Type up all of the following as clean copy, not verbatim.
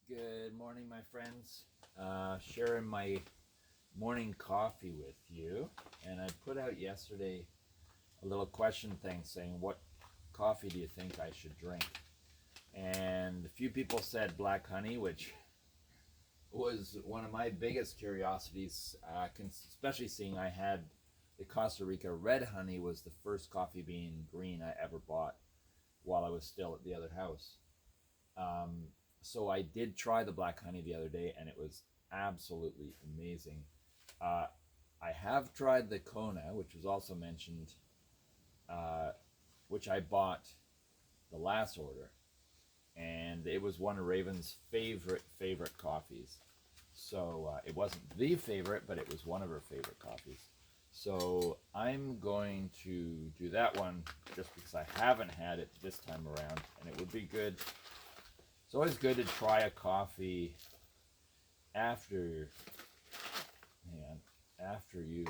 Good morning, my friends. Sharing my morning coffee with you. And I put out yesterday a little question thing saying, what coffee do you think I should drink? And a few people said black honey, which was one of my biggest curiosities, especially seeing I had the Costa Rica red honey was the first coffee bean green I ever bought while I was still at the other house. So I did try the black honey the other day, and it was absolutely amazing. Uh, I have tried the Kona, which was also mentioned, which I bought the last order, and it was one of Raven's favorite coffees. So it wasn't the favorite, but it was one of her favorite coffees. So I'm going to do that one just because I haven't had it this time around, and it would be good. It's always good to try a coffee after you've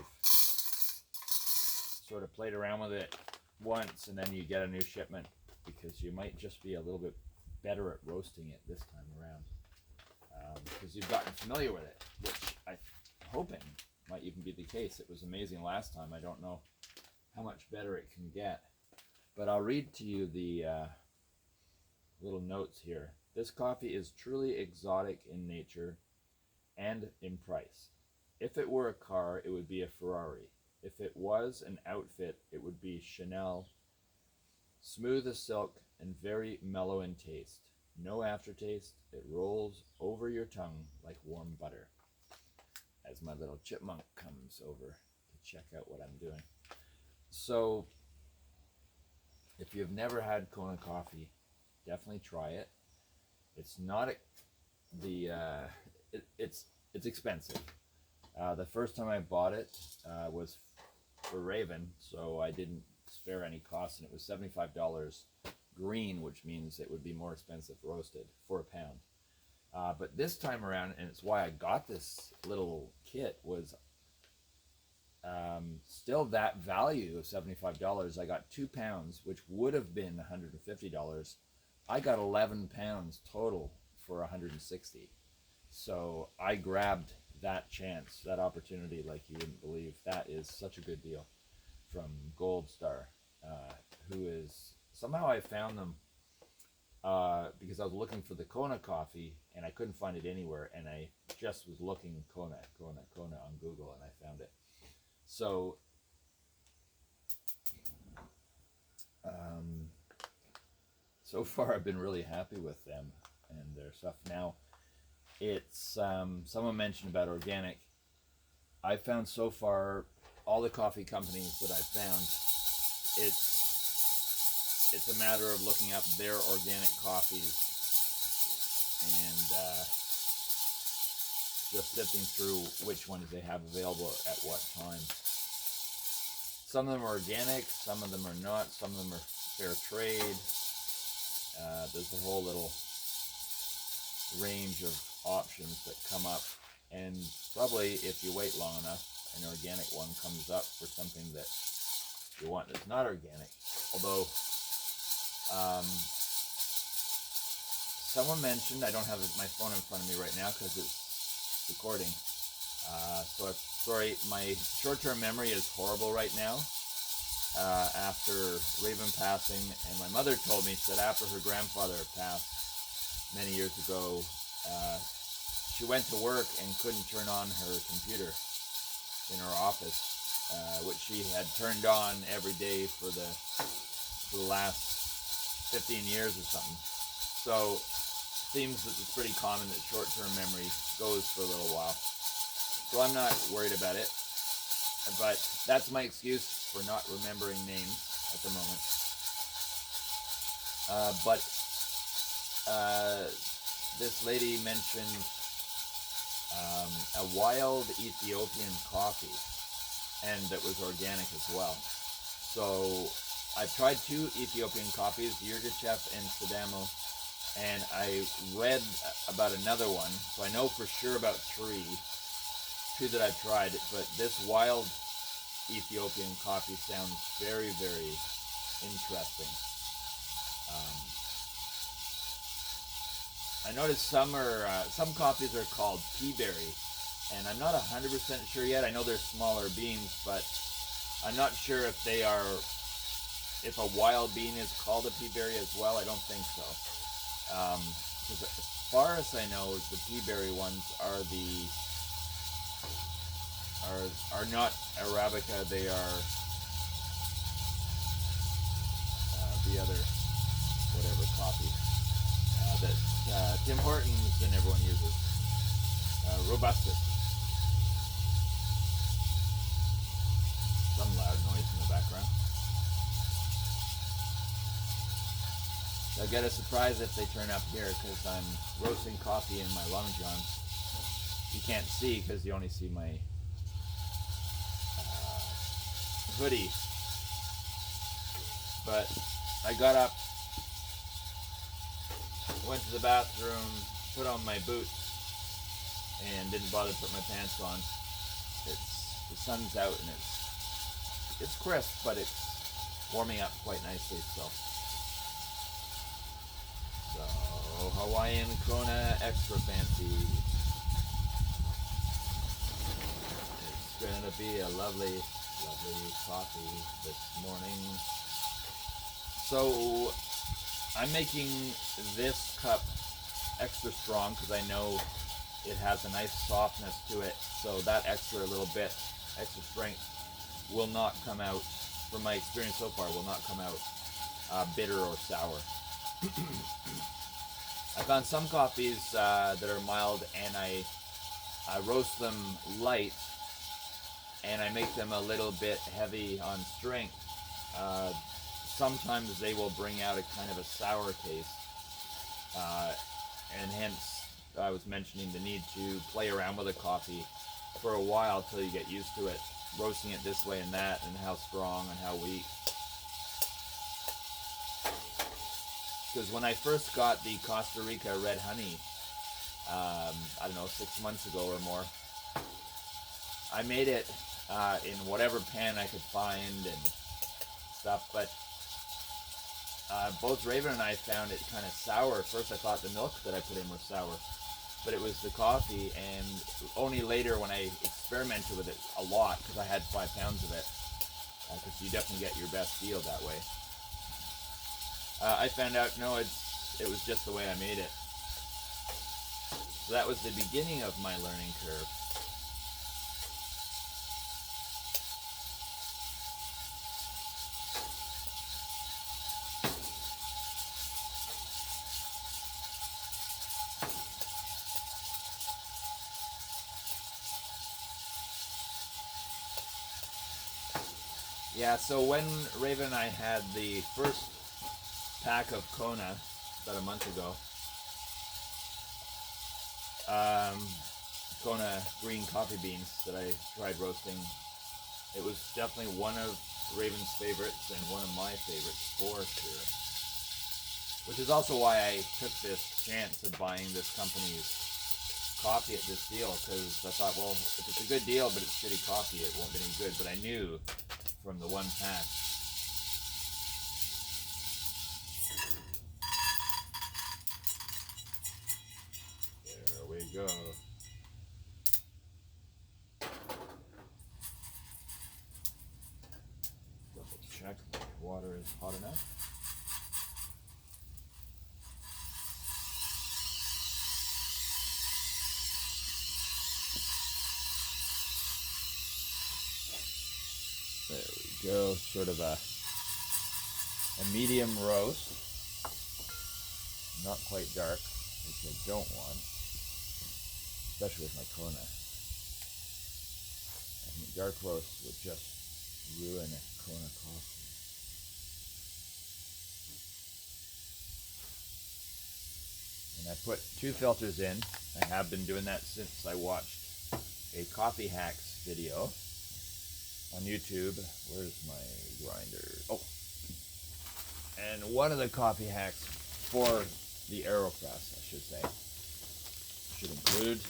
sort of played around with it once and then you get a new shipment, because you might just be a little bit better at roasting it this time around, because you've gotten familiar with it, which I'm hoping might even be the case. It was amazing last time. I don't know how much better it can get, but I'll read to you the little notes here. This coffee is truly exotic in nature and in price. If it were a car, it would be a Ferrari. If it was an outfit, it would be Chanel. Smooth as silk and very mellow in taste. No aftertaste. It rolls over your tongue like warm butter. As my little chipmunk comes over to check out what I'm doing. So, if you've never had Kona coffee, definitely try it. It's not it's expensive. The first time I bought it was for Raven, so I didn't spare any costs, and it was $75 green, which means it would be more expensive roasted for a pound. But this time around, and it's why I got this little kit, was still that value of $75. I got 2 pounds, which would have been $150. I got 11 pounds total for $160. So I grabbed that chance, that opportunity, like you wouldn't believe. That is such a good deal from Gold Star, who is, somehow I found them because I was looking for the Kona coffee and I couldn't find it anywhere, and I just was looking Kona on Google, and I found it. So so far I've been really happy with them and their stuff. Now, it's someone mentioned about organic. I found so far all the coffee companies that I've found, it's a matter of looking up their organic coffees and just sifting through which ones they have available at what time. Some of them are organic, some of them are not, some of them are fair trade. There's a whole little range of options that come up, and probably if you wait long enough, an organic one comes up for something that you want that's not organic. Although someone mentioned, I don't have my phone in front of me right now because it's recording, so I'm sorry, my short-term memory is horrible right now. After Raven passing, and my mother told me, she said after her grandfather passed many years ago, she went to work and couldn't turn on her computer in her office, which she had turned on every day for the last 15 years or something. So it seems that it's pretty common that short-term memory goes for a little while. So I'm not worried about it, but that's my excuse for not remembering names at the moment. But this lady mentioned a wild Ethiopian coffee, and that was organic as well. So I've tried 2 Ethiopian coffees, Yirgacheffe and Sidamo, and I read about another one, so I know for sure about 2 that I've tried, but this wild Ethiopian coffee sounds very, very interesting. I noticed some coffees are called pea berry, and I'm not 100% sure yet. I know they're smaller beans, but I'm not sure if they are, if a wild bean is called a pea berry as well. I don't think so. Because as far as I know, the pea berry ones are not Arabica. They are the other whatever coffee that Tim Hortons and everyone uses. Robusta. Some loud noise in the background. They'll get a surprise if they turn up here because I'm roasting coffee in my long john. You can't see because you only see my hoodie. But I got up, went to the bathroom, put on my boots, and didn't bother to put my pants on. The sun's out and it's crisp, but it's warming up quite nicely. So Hawaiian Kona extra fancy. It's gonna be a lovely coffee this morning. So I'm making this cup extra strong because I know it has a nice softness to it. So that extra little bit, extra strength will not come out, from my experience so far, will not come out bitter or sour. I found some coffees that are mild, and I roast them light, and I make them a little bit heavy on strength. Sometimes they will bring out a kind of a sour taste, and hence I was mentioning the need to play around with a coffee for a while till you get used to it, roasting it this way and that, and how strong and how weak. Because when I first got the Costa Rica red honey, I don't know, 6 months ago or more, I made it in whatever pan I could find and stuff, but both Raven and I found it kind of sour. First I thought the milk that I put in was sour, but it was the coffee, and only later when I experimented with it a lot, because I had 5 pounds of it, because you definitely get your best deal that way, I found out, no, it was just the way I made it. So that was the beginning of my learning curve. Yeah, so when Raven and I had the first pack of Kona about a month ago, Kona green coffee beans that I tried roasting, it was definitely one of Raven's favorites and one of my favorites for sure. Which is also why I took this chance of buying this company's coffee at this deal, because I thought, well, if it's a good deal but it's shitty coffee, it won't be any good. But I knew from the one pack. There we go. Double check the water is hot enough. There we go, sort of a medium roast, not quite dark, which I don't want, especially with my Kona. I think dark roast would just ruin a Kona coffee. And I put 2 filters in. I have been doing that since I watched a Coffee Hacks video on YouTube. Where's my grinder? Oh, and one of the coffee hacks for the AeroPress, I should say, should include,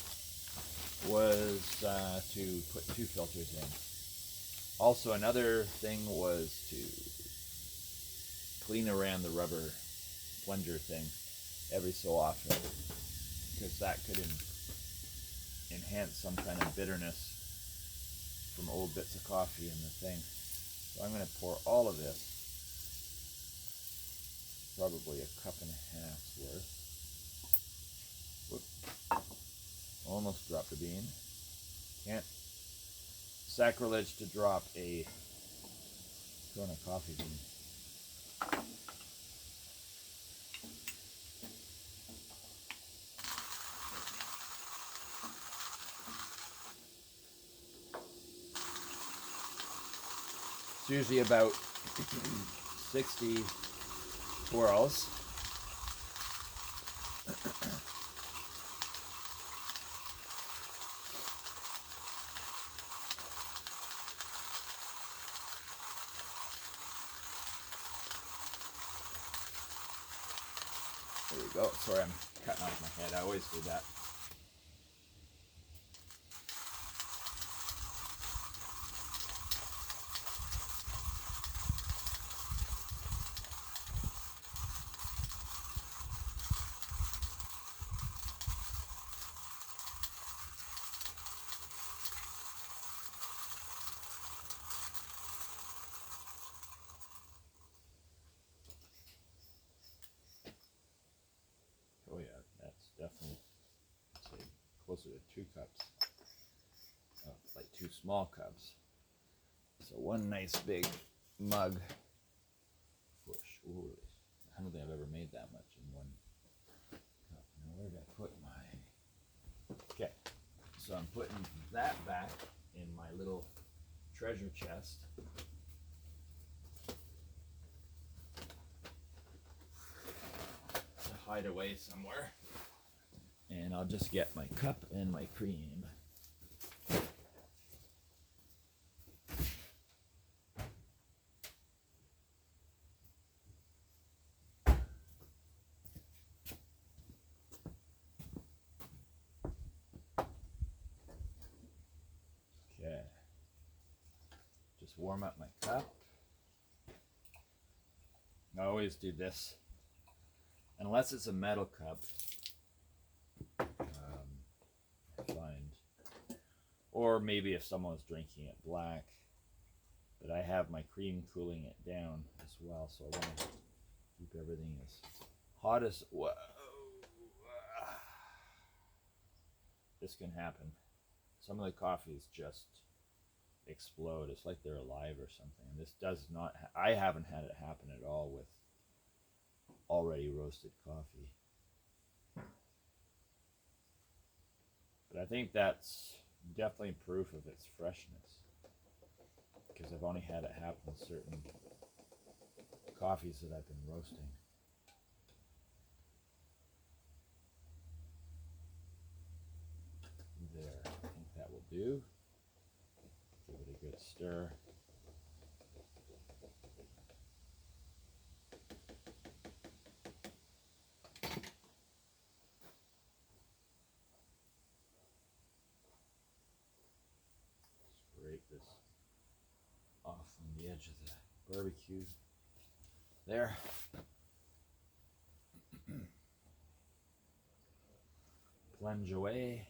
was to put 2 filters in. Also, another thing was to clean around the rubber plunger thing every so often. because that could enhance some kind of bitterness from old bits of coffee in the thing. So I'm going to pour all of this, probably a cup and a half's worth. Whoop. Almost dropped a bean. Can't. Sacrilege to drop a Kona coffee bean. It's usually about 60 swirls. There we go. Sorry, I'm cutting off my head. I always do that. Oh yeah, that's definitely, say, closer to 2 cups. Oh, like 2 small cups. So one nice big mug. Ooh, I don't think I've ever made that much in one cup. Now where did I put my... Okay, so I'm putting that back in my little treasure chest. To hide away somewhere. And I'll just get my cup and my cream. Okay. Just warm up my cup. I always do this. Unless it's a metal cup, I find. Or maybe if someone's drinking it black. But I have my cream cooling it down as well, so I want to keep everything as hot as... Whoa. This can happen. Some of the coffees just explode. It's like they're alive or something. This does not... I haven't had it happen at all with already roasted coffee. But I think that's definitely proof of its freshness, because I've only had it happen with certain coffees that I've been roasting. There, I think that will do. Give it a good stir. Scrape this off on the edge of the barbecue. There. Plunge away.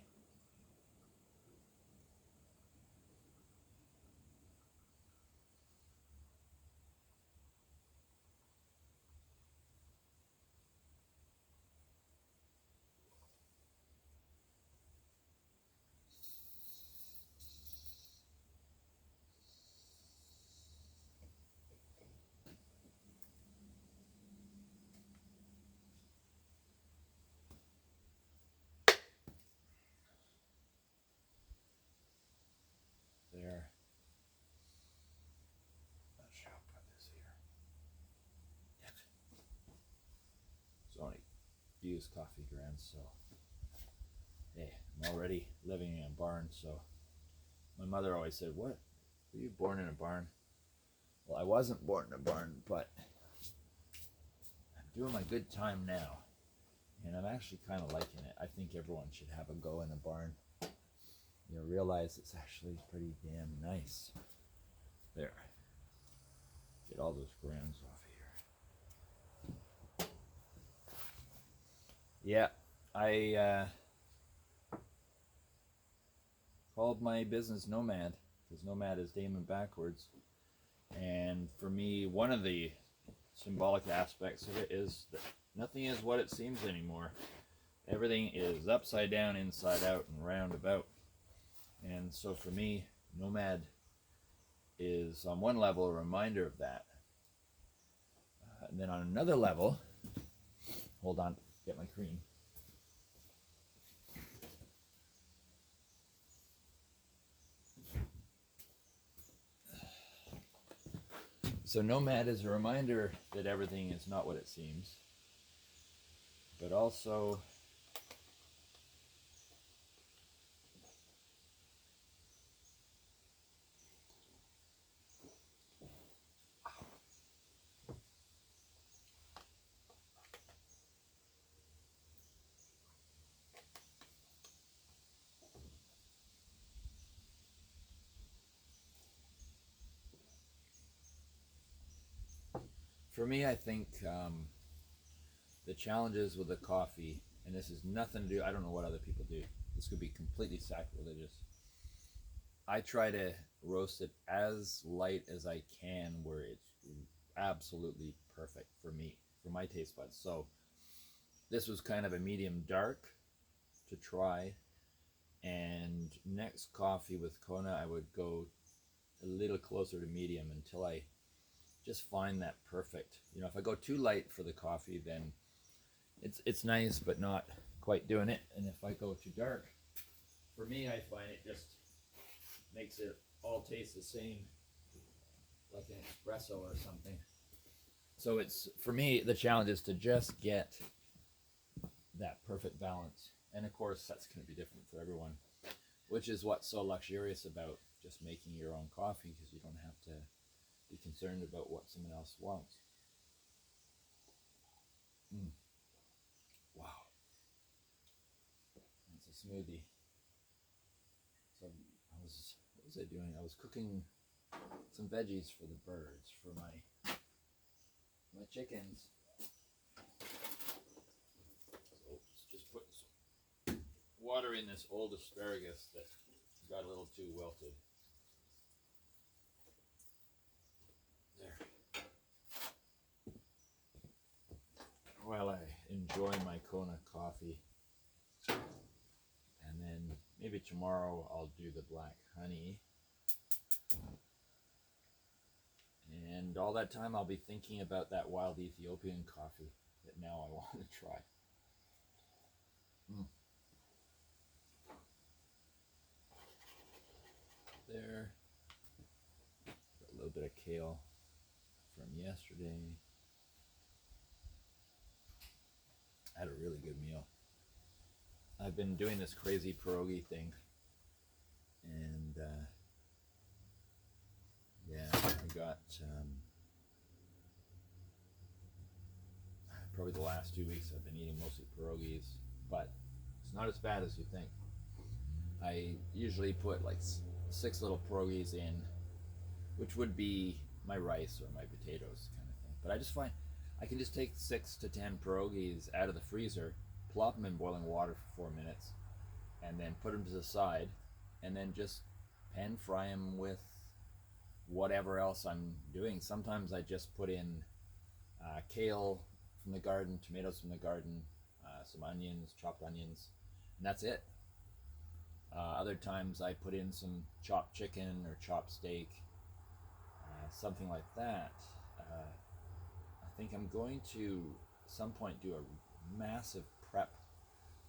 There. Not sure I'll put this here. It's only used coffee grounds, so hey, I'm already living in a barn. So my mother always said, "What? Were you born in a barn?" Well, I wasn't born in a barn, but I'm doing my good time now, and I'm actually kind of liking it. I think everyone should have a go in a barn. You'll realize it's actually pretty damn nice. There. Get all those grounds off here. Yeah, I called my business Nomad, because Nomad is Damon backwards. And for me, one of the symbolic aspects of it is that nothing is what it seems anymore. Everything is upside down, inside out, and round about. And so for me, Nomad is on one level a reminder of that. And then on another level, hold on, get my cream. So Nomad is a reminder that everything is not what it seems, but also for me, I think the challenges with the coffee, and this has nothing to do, I don't know what other people do. This could be completely sacrilegious. I try to roast it as light as I can where it's absolutely perfect for me, for my taste buds. So this was kind of a medium dark to try. And next coffee with Kona, I would go a little closer to medium until I just find that perfect. You know, if I go too light for the coffee, then it's nice, but not quite doing it. And if I go too dark, for me, I find it just makes it all taste the same, like an espresso or something. So it's, for me, the challenge is to just get that perfect balance. And of course, that's going to be different for everyone, which is what's so luxurious about just making your own coffee, because you don't have to be concerned about what someone else wants. Wow. It's a smoothie. So what was I doing? I was cooking some veggies for the birds, for my chickens. So just putting some water in this old asparagus that got a little too wilted. There. While I enjoy my Kona coffee. And then maybe tomorrow I'll do the black honey. And all that time I'll be thinking about that wild Ethiopian coffee that now I want to try. There. Got a little bit of kale from yesterday. I had a really good meal. I've been doing this crazy pierogi thing, and yeah, I got probably the last 2 weeks I've been eating mostly pierogies, but it's not as bad as you think. I usually put like 6 little pierogies in, which would be my rice or my potatoes kind of thing. But I just find I can just take 6 to 10 pierogies out of the freezer, plop them in boiling water for 4 minutes, and then put them to the side, and then just pan fry them with whatever else I'm doing. Sometimes I just put in kale from the garden, tomatoes from the garden, some onions, chopped onions, and that's it. Other times I put in some chopped chicken or chopped steak, something like that. I think I'm going to at some point do a massive prep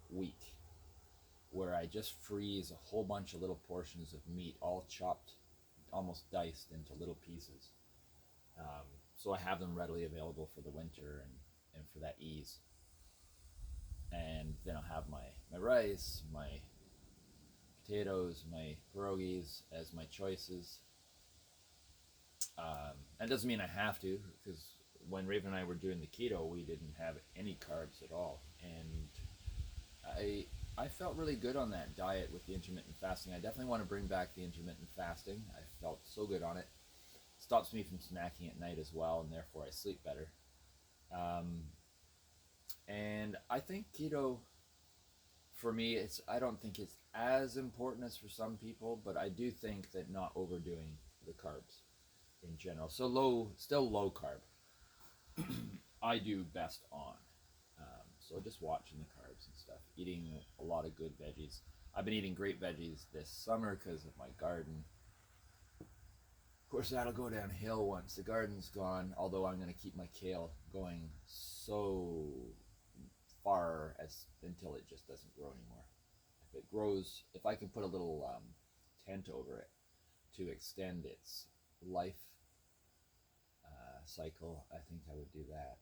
week where I just freeze a whole bunch of little portions of meat, all chopped, almost diced into little pieces. So I have them readily available for the winter and for that ease. And then I'll have my rice, my potatoes, my pierogies as my choices. That doesn't mean I have to, because when Raven and I were doing the keto, we didn't have any carbs at all. And I felt really good on that diet with the intermittent fasting. I definitely want to bring back the intermittent fasting. I felt so good on it. Stops me from snacking at night as well, and therefore I sleep better. And I think keto for me, I don't think it's as important as for some people, but I do think that not overdoing the carbs in general. So still low carb. I do best on. So just watching the carbs and stuff, eating a lot of good veggies. I've been eating great veggies this summer because of my garden. Of course, that'll go downhill once the garden's gone, although I'm going to keep my kale going so far until it just doesn't grow anymore. If it grows, if I can put a little tent over it to extend its life cycle, I think I would do that.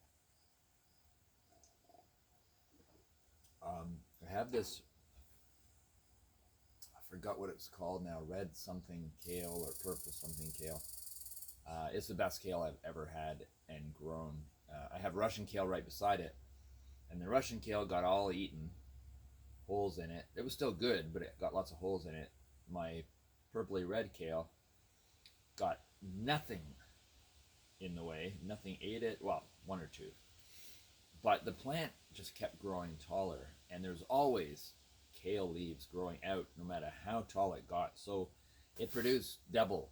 I have this, I forgot what it's called now, red something kale or purple something kale. It's the best kale I've ever had and grown. I have Russian kale right beside it, and the Russian kale got all eaten, holes in it. It was still good, but it got lots of holes in it. My purpley red kale got nothing in the way. Nothing ate it. Well, one or two. But the plant just kept growing taller, and there's always kale leaves growing out no matter how tall it got. So it produced double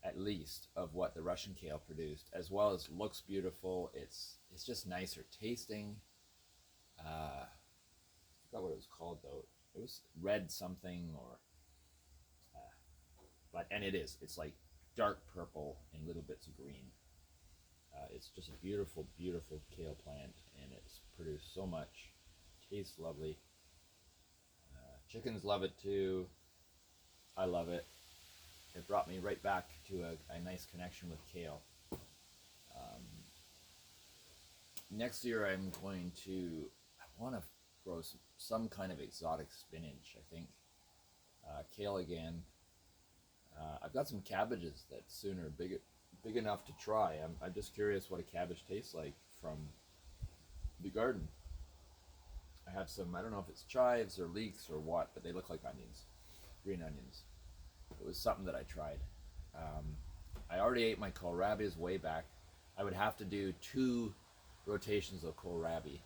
at least of what the Russian kale produced, as well as looks beautiful. It's just nicer tasting. I forgot what it was called though. It was red something or and it is. It's like dark purple and little bits of green. It's just a beautiful, beautiful kale plant, and it's produced so much. Tastes lovely. Chickens love it too. I love it. It brought me right back to a nice connection with kale. Next year I want to grow some kind of exotic spinach, I think. Kale again. I've got some cabbages that soon are big enough to try. I'm just curious what a cabbage tastes like from the garden. I have some, I don't know if it's chives or leeks or what, but they look like onions, green onions. It was something that I tried. I already ate my kohlrabies way back. I would have to do 2 rotations of kohlrabi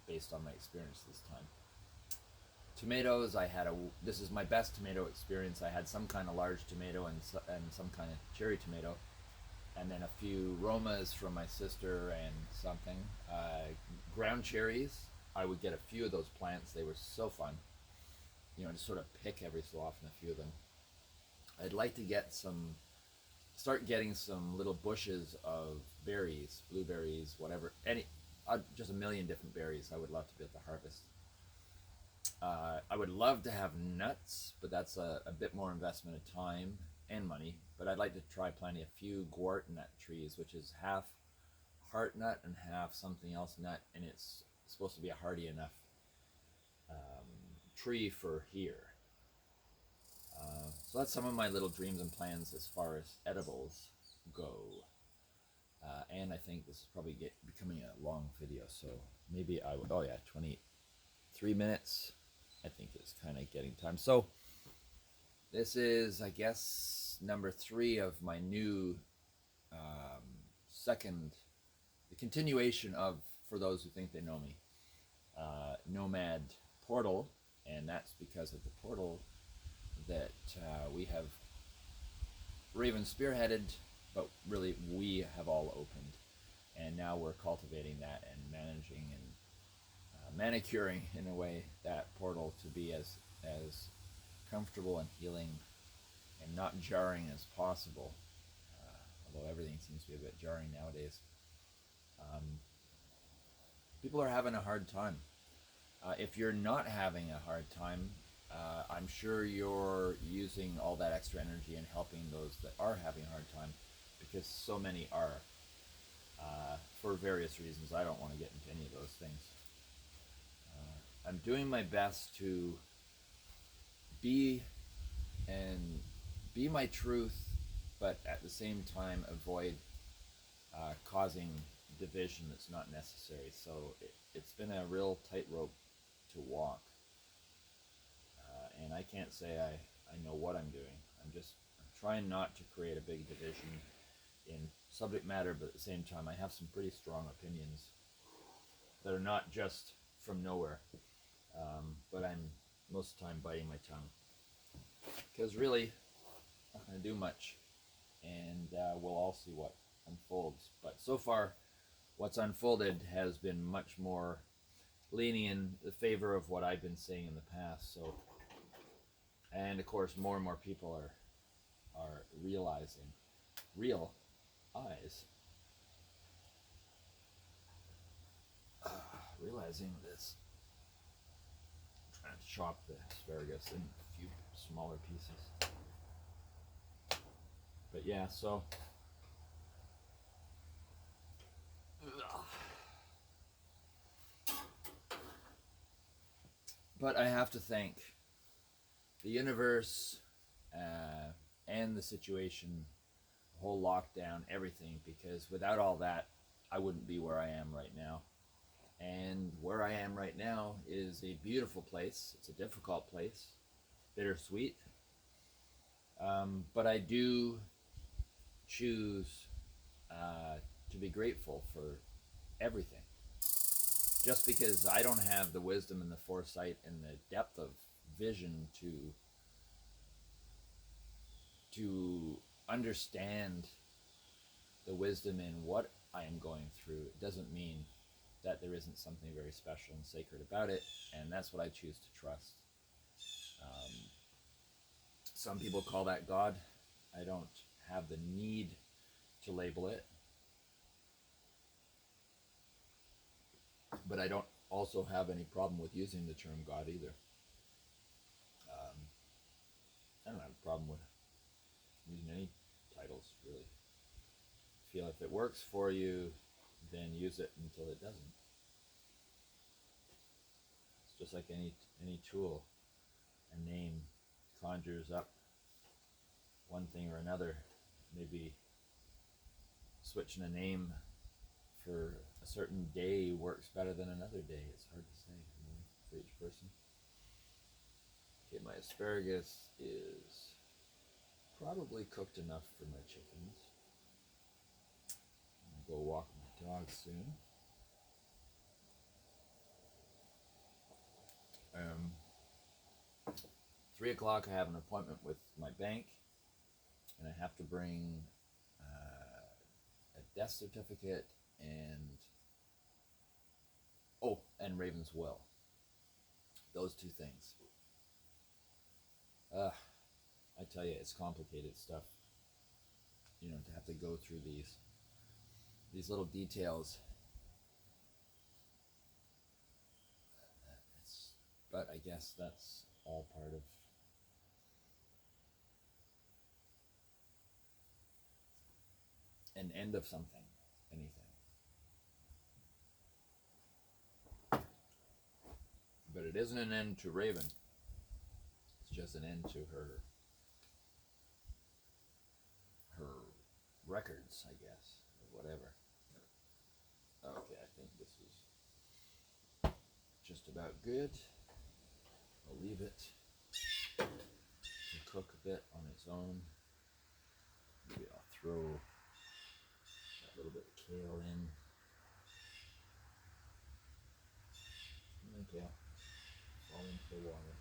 based on my experience this time. Tomatoes, this is my best tomato experience. I had some kind of large tomato and some kind of cherry tomato, and then a few Romas from my sister and something. Ground cherries, I would get a few of those plants. They were so fun. Just sort of pick every so often a few of them. I'd like to start getting some little bushes of berries, blueberries, whatever, just a million different berries I would love to be able to harvest. I would love to have nuts, but that's a bit more investment of time and money. But I'd like to try planting a few gwart nut trees, which is half heart nut and half something else nut, and it's supposed to be a hardy enough tree for here. So that's some of my little dreams and plans as far as edibles go. And I think this is probably becoming a long video, so maybe I would, 23 minutes. I think it's kind of getting time. So this is, I guess, number 3 of my new the continuation of, for those who think they know me, Nomad Portal, and that's because of the portal that we have Raven spearheaded, but really we have all opened, and now we're cultivating that and managing and manicuring in a way that portal to be as comfortable and healing and not jarring as possible, although everything seems to be a bit jarring nowadays. People are having a hard time. If you're not having a hard time, I'm sure you're using all that extra energy and helping those that are having a hard time, because so many are, for various reasons. I don't want to get into any of those things. I'm doing my best to be my truth, but at the same time avoid causing division that's not necessary. So it's been a real tightrope to walk. And I can't say I know what I'm doing. I'm trying not to create a big division in subject matter, but at the same time I have some pretty strong opinions that are not just from nowhere. but I'm most of the time biting my tongue because really, I'm not going to do much, and we'll all see what unfolds. But so far, what's unfolded has been much more leaning in the favor of what I've been saying in the past. So, and of course, more and more people are realizing, real eyes, realizing this. I'm trying to chop the asparagus in a few smaller pieces. But yeah, so but I have to thank the universe and the situation, the whole lockdown, everything, because without all that, I wouldn't be where I am right now. And where I am right now is a beautiful place. It's a difficult place, bittersweet. But I do choose to be grateful for everything. Just because I don't have the wisdom and the foresight and the depth of vision to understand the wisdom in what I am going through, it doesn't mean that there isn't something very special and sacred about it, and that's what I choose to trust. Some people call that God. I don't have the need to label it, but I don't also have any problem with using the term God either. I don't have a problem with using any titles, really. I feel if it works for you, then use it until it doesn't. It's just like any tool. A name conjures up one thing or another. Maybe switching a name for a certain day works better than another day. It's hard to say, for each person. Okay, my asparagus is probably cooked enough for my chickens. I'm gonna go walk my dog soon. 3 o'clock I have an appointment with my bank, and I have to bring a death certificate and Raven's will. Those two things. I tell you, it's complicated stuff. To have to go through these little details. But I guess that's all part of an end of something, anything. But it isn't an end to Raven. It's just an end to her records, I guess, or whatever. Okay, I think this is just about good. I'll leave it to cook a bit on its own. Maybe I'll throw a little bit of kale in. Okay, fall into the water.